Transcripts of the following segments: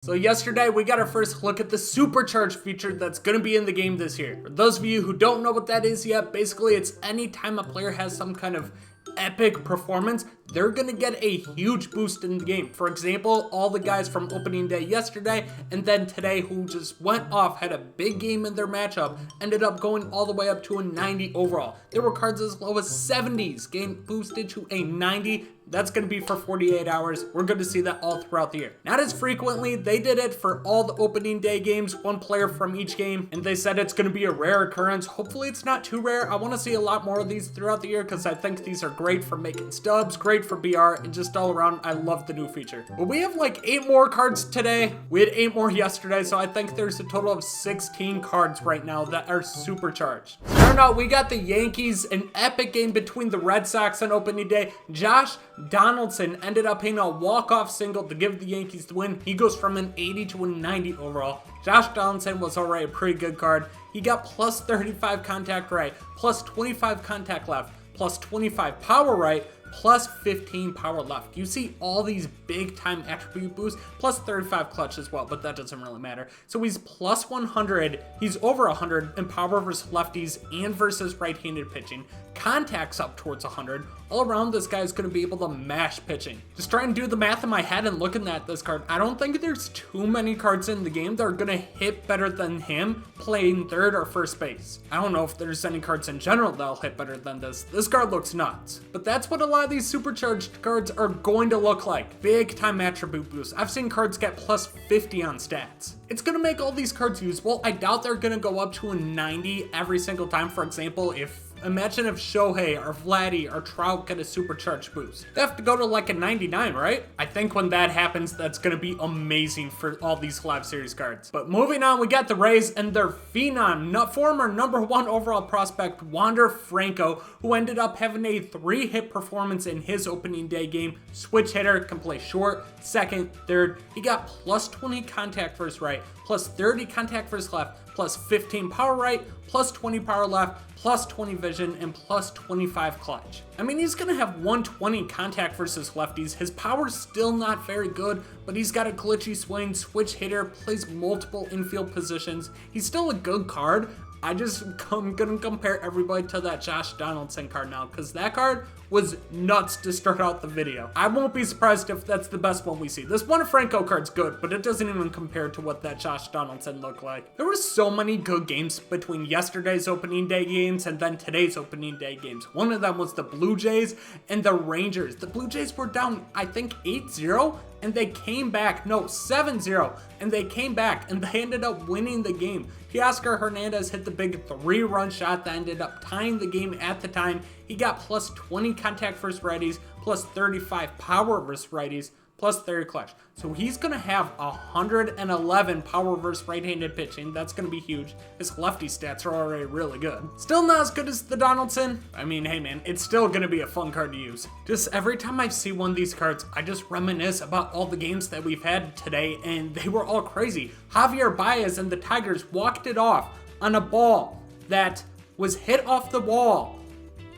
So yesterday we got our first look at the Supercharged feature that's going to be in the game this year. For those of you who don't know what that is yet, basically it's any time a player has some kind of epic performance, they're gonna get a huge boost in the game. For example, all the guys from opening day yesterday and then today who just went off, had a big game in their matchup, ended up going all the way up to a 90 overall. There were cards as low as 70s getting boosted to a 90. That's going to be for 48 hours. We're going to see that all throughout the year. Not as frequently. They did it for all the opening day games, one player from each game, and they said it's going to be a rare occurrence. Hopefully it's not too rare. I want to see a lot more of these throughout the year because I think these are great for making stubs, great for BR, and just all around, I love the new feature. But we have like 8 more cards today. We had 8 more yesterday, so I think there's a total of 16 cards right now that are supercharged. Starting out, we got the Yankees, an epic game between the Red Sox on opening day. Josh Donaldson ended up hitting a walk-off single to give the Yankees the win. He goes from an 80 to a 90 overall. Josh Donaldson was already a pretty good card. He got plus 35 contact right, plus 25 contact left, plus 25 power right, plus 15 power left. You see all these big time attribute boosts, plus 35 clutch as well, but that doesn't really matter. So he's plus 100, he's over 100 in power versus lefties and versus right-handed pitching. Contacts up towards 100. All around, this guy's going to be able to mash pitching. Just trying to do the math in my head and looking at this card. I don't think there's too many cards in the game that are going to hit better than him playing third or first base. I don't know if there's any cards in general that'll hit better than this. This card looks nuts. But that's what a lot of these supercharged cards are going to look like. Big time attribute boosts. I've seen cards get plus 50 on stats. It's going to make all these cards usable. I doubt they're going to go up to a 90 every single time. For example, imagine if Shohei or Vladdy or Trout get a supercharged boost. They have to go to like a 99, right? I think when that happens, that's going to be amazing for all these live series cards. But moving on, we got the Rays and their phenom, former #1 overall prospect, Wander Franco, who ended up having a 3-hit performance in his opening day game. Switch hitter, can play short, second, third. He got plus 20 contact versus right, plus 30 contact versus left, plus 15 power right, plus 20 power left, plus 20 vision, and plus 25 clutch. I mean, he's gonna have 120 contact versus lefties. His power's still not very good, but he's got a glitchy swing, switch hitter, plays multiple infield positions. He's still a good card. I'm gonna compare everybody to that Josh Donaldson card now, because that card was nuts to start out the video. I won't be surprised if that's the best one we see. This Wander Franco card's good, but it doesn't even compare to what that Josh Donaldson looked like. There were so many good games between yesterday's opening day games and then today's opening day games. One of them was the Blue Jays and the Rangers. The Blue Jays were down, I think, 8-0. And they came back, no, 7-0, and they came back, and they ended up winning the game. Teoscar Hernandez hit the big 3-run shot that ended up tying the game at the time. He got plus 20 contact versus righties, plus 35 power versus righties, plus 30 clutch. So he's going to have 111 power versus right-handed pitching. That's going to be huge. His lefty stats are already really good. Still not as good as the Donaldson. I mean, hey man, it's still going to be a fun card to use. Just every time I see one of these cards, I just reminisce about all the games that we've had today, and they were all crazy. Javier Baez and the Tigers walked it off on a ball that was hit off the wall,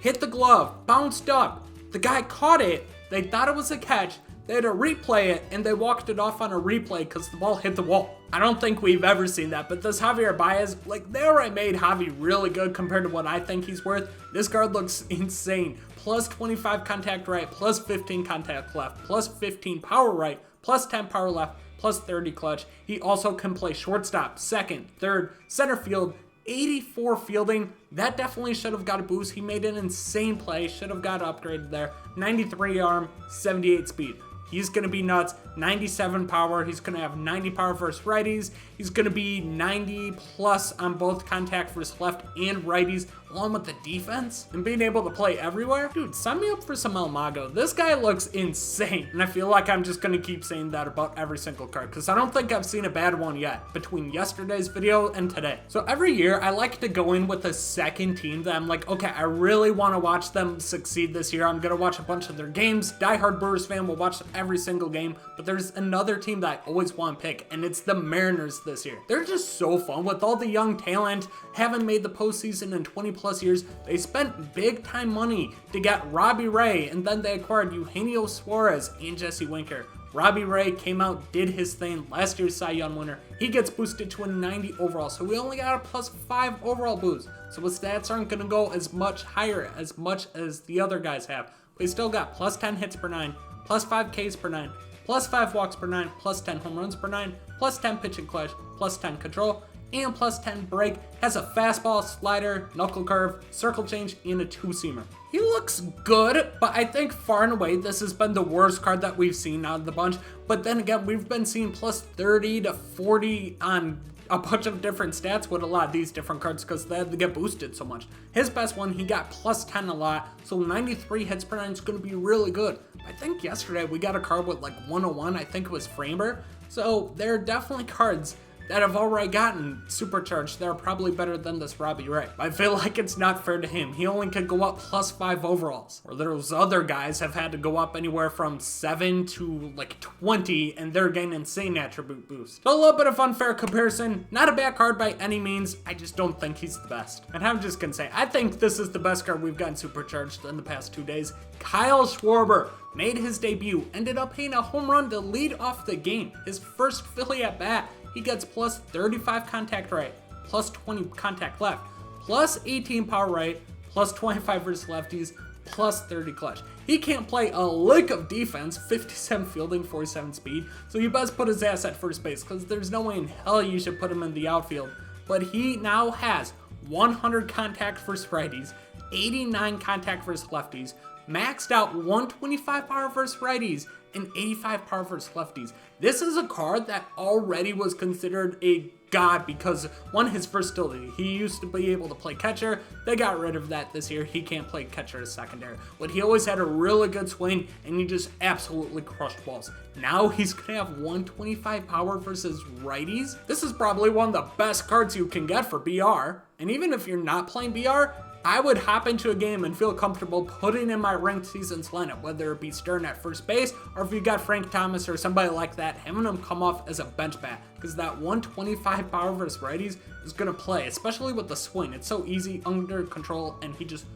hit the glove, bounced up. The guy caught it. They thought it was a catch. They had to replay it, and they walked it off on a replay because the ball hit the wall. I don't think we've ever seen that, but this Javier Baez, like, they already made Javi really good compared to what I think he's worth. This card looks insane. Plus 25 contact right, plus 15 contact left, plus 15 power right, plus 10 power left, plus 30 clutch. He also can play shortstop, second, third, center field, 84 fielding. That definitely should have got a boost. He made an insane play, should have got upgraded there. 93 arm, 78 speed. He's going to be nuts. 97 power. He's going to have 90 power versus righties. He's going to be 90 plus on both contact versus left and righties, along with the defense and being able to play everywhere. Dude, sign me up for some El Mago. This guy looks insane. And I feel like I'm just going to keep saying that about every single card because I don't think I've seen a bad one yet between yesterday's video and today. So every year I like to go in with a second team that I'm like, okay, I really want to watch them succeed this year. I'm going to watch a bunch of their games. Diehard Brewers fan will watch every single game, but there's another team that I always want to pick, and it's the Mariners this year. They're just so fun with all the young talent, haven't made the postseason in 20 plus years. They spent big time money to get Robbie Ray, and then they acquired Eugenio Suarez and Jesse Winker. Robbie Ray came out, did his thing, last year's Cy Young winner. He gets boosted to a 90 overall, so we only got a +5 overall boost. So his stats aren't going to go as much higher as much as the other guys have. But he still got +10 hits per 9, +5 Ks per 9, +5 walks per 9, +10 home runs per 9, +10 pitch and clutch, +10 control, and +10 break. Has a fastball, slider, knuckle curve, circle change, and a two-seamer. He looks good, but I think far and away this has been the worst card that we've seen out of the bunch. But then again, we've been seeing +30 to 40 on a bunch of different stats with a lot of these different cards because they had to get boosted so much. His best one, he got +10 a lot, so 93 hits per 9 is going to be really good. I think yesterday we got a card with like 101, I think it was Framer. So there are definitely cards that have already gotten supercharged that are probably better than this Robbie Ray. I feel like it's not fair to him. He only could go up +5 overalls. Or those other guys have had to go up anywhere from 7 to like 20 and they're getting insane attribute boost. So a little bit of unfair comparison. Not a bad card by any means. I just don't think he's the best. And I'm just gonna say, I think this is the best card we've gotten supercharged in the past 2 days. Kyle Schwarber made his debut, ended up hitting a home run to lead off the game. His first Philly at bat. He gets +35 contact right, +20 contact left, +18 power right, +25 versus lefties, +30 clutch. He can't play a lick of defense, 57 fielding, 47 speed, so you best put his ass at first base because there's no way in hell you should put him in the outfield. But he now has 100 contact versus righties, 89 contact versus lefties, maxed out 125 power versus righties, and 85 power versus lefties. This is a card that already was considered a god because, one, his versatility. He used to be able to play catcher. They got rid of that this year. He can't play catcher as secondary. But he always had a really good swing, and he just absolutely crushed balls. Now he's going to have 125 power versus righties. This is probably one of the best cards you can get for BR. And even if you're not playing BR, I would hop into a game and feel comfortable putting in my ranked seasons lineup, whether it be Stern at first base, or if you got Frank Thomas or somebody like that, having him come off as a bench bat, because that 125 power versus righties is going to play, especially with the swing. It's so easy, under control, and he just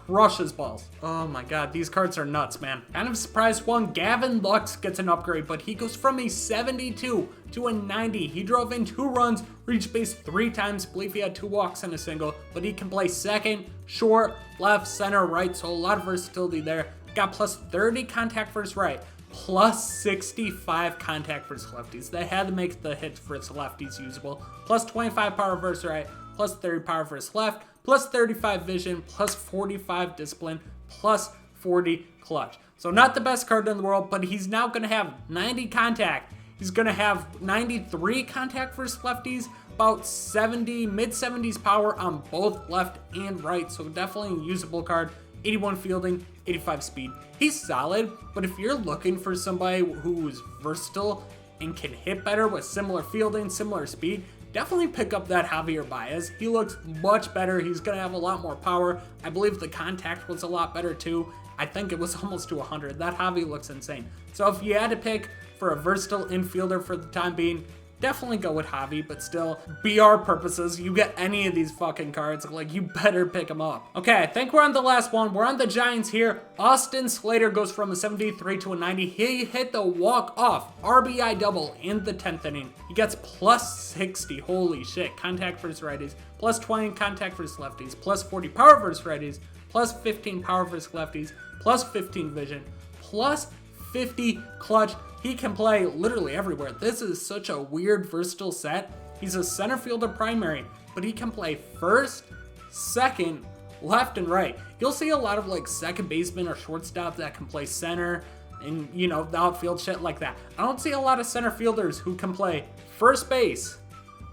crushes balls. Oh my god, these cards are nuts, man. Kind of surprised one, Gavin Lux gets an upgrade, but he goes from a 72 to a 90. He drove in 2 runs, reached base 3 times, believe he had 2 walks and a single, but he can play second, short, left, center, right, so a lot of versatility there. Got +30 contact versus right, +65 contact versus lefties. They had to make the hits versus lefties usable. +25 power versus right, +30 power versus left, +35 vision, +45 discipline, +40 clutch. So not the best card in the world, but he's now going to have 90 contact. He's going to have 93 contact versus lefties, about 70, mid-70s power on both left and right. So definitely a usable card. 81 fielding, 85 speed. He's solid, but if you're looking for somebody who's versatile and can hit better with similar fielding, similar speed, definitely pick up that Javier Baez. He looks much better. He's going to have a lot more power. I believe the contact was a lot better too. I think it was almost to 100. That Javi looks insane. So if you had to pick for a versatile infielder for the time being, definitely go with Javi, but still, BR purposes, you get any of these fucking cards, like, you better pick them up. Okay, I think we're on the last one. We're on the Giants here. Austin Slater goes from a 73 to a 90. He hit the walk-off RBI double in the 10th inning. He gets +60, holy shit, contact versus righties, +20 contact versus lefties, +40 power versus righties, +15 power versus lefties, +15 vision, +50 clutch. He can play literally everywhere. This is such a weird, versatile set. He's a center fielder primary, but he can play first, second, left, and right. You'll see a lot of like second baseman or shortstop that can play center and, you know, the outfield shit like that. I don't see a lot of center fielders who can play first base,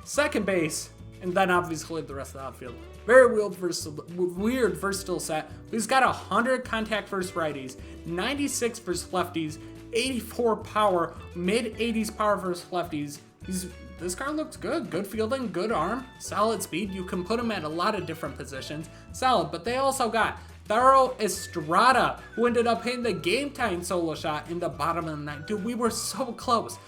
second base, and then obviously the rest of the outfield. Very weird, versatile set. He's got 100 contact versus righties, 96 versus lefties, 84 power, mid-80s power versus lefties. This card looks good. Good fielding, good arm, solid speed. You can put him at a lot of different positions. Solid, but they also got Tharo Estrada, who ended up hitting the game-tying solo shot in the bottom of the 9th. Dude, we were so close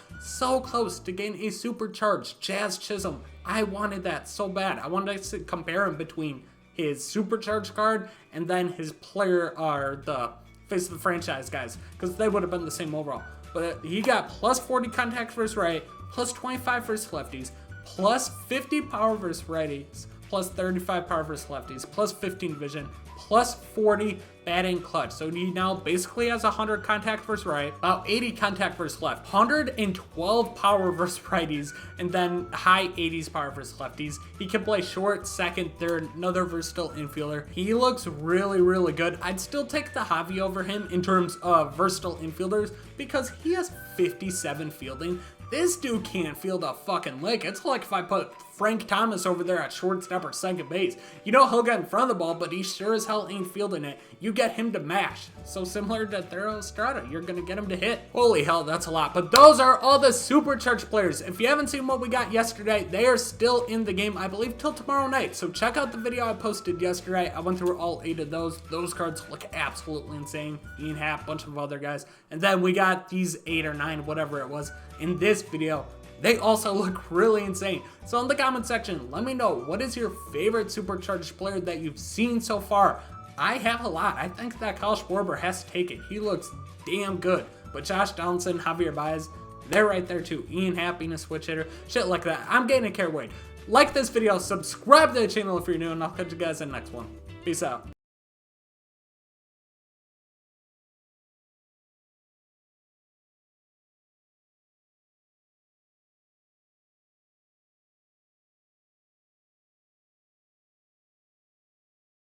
to getting a supercharged Jazz Chisholm. I wanted that so bad. I wanted to compare him between his supercharged card and then his player, or the face of the franchise guys, because they would have been the same overall. but he got plus 40 contact versus right, plus 25 versus lefties, plus 50 power versus righties, plus 35 power versus lefties, plus 15 vision, plus 40 batting clutch. So he now basically has 100 contact versus right, about 80 contact versus left, 112 power versus righties, and then high 80s power versus lefties. He can play short, second, third, another versatile infielder. He looks really, really good. I'd still take the Javi over him in terms of versatile infielders because he has 57 fielding. This dude can't field a fucking lick. It's like if I put Frank Thomas over there at shortstop or second base. You know he'll get in front of the ball, but he sure as hell ain't fielding it. You get him to mash. So similar to Thero Estrada, you're gonna get him to hit. Holy hell, that's a lot. But those are all the Supercharged players. If you haven't seen what we got yesterday, they are still in the game, I believe, till tomorrow night. So check out the video I posted yesterday. I went through all 8 of those. Those cards look absolutely insane. Ian Happ, bunch of other guys. And then we got these 8 or 9, whatever it was, in this video. They also look really insane. So in the comment section, let me know, what is your favorite Supercharged player that you've seen so far? I have a lot. I think that Kyle Schwarber has to take it. He looks damn good. But Josh Donaldson, Javier Baez, they're right there too. Ian Happ being a switch hitter, shit like that. I'm getting carried away. Like this video, subscribe to the channel if you're new, and I'll catch you guys in the next one. Peace out.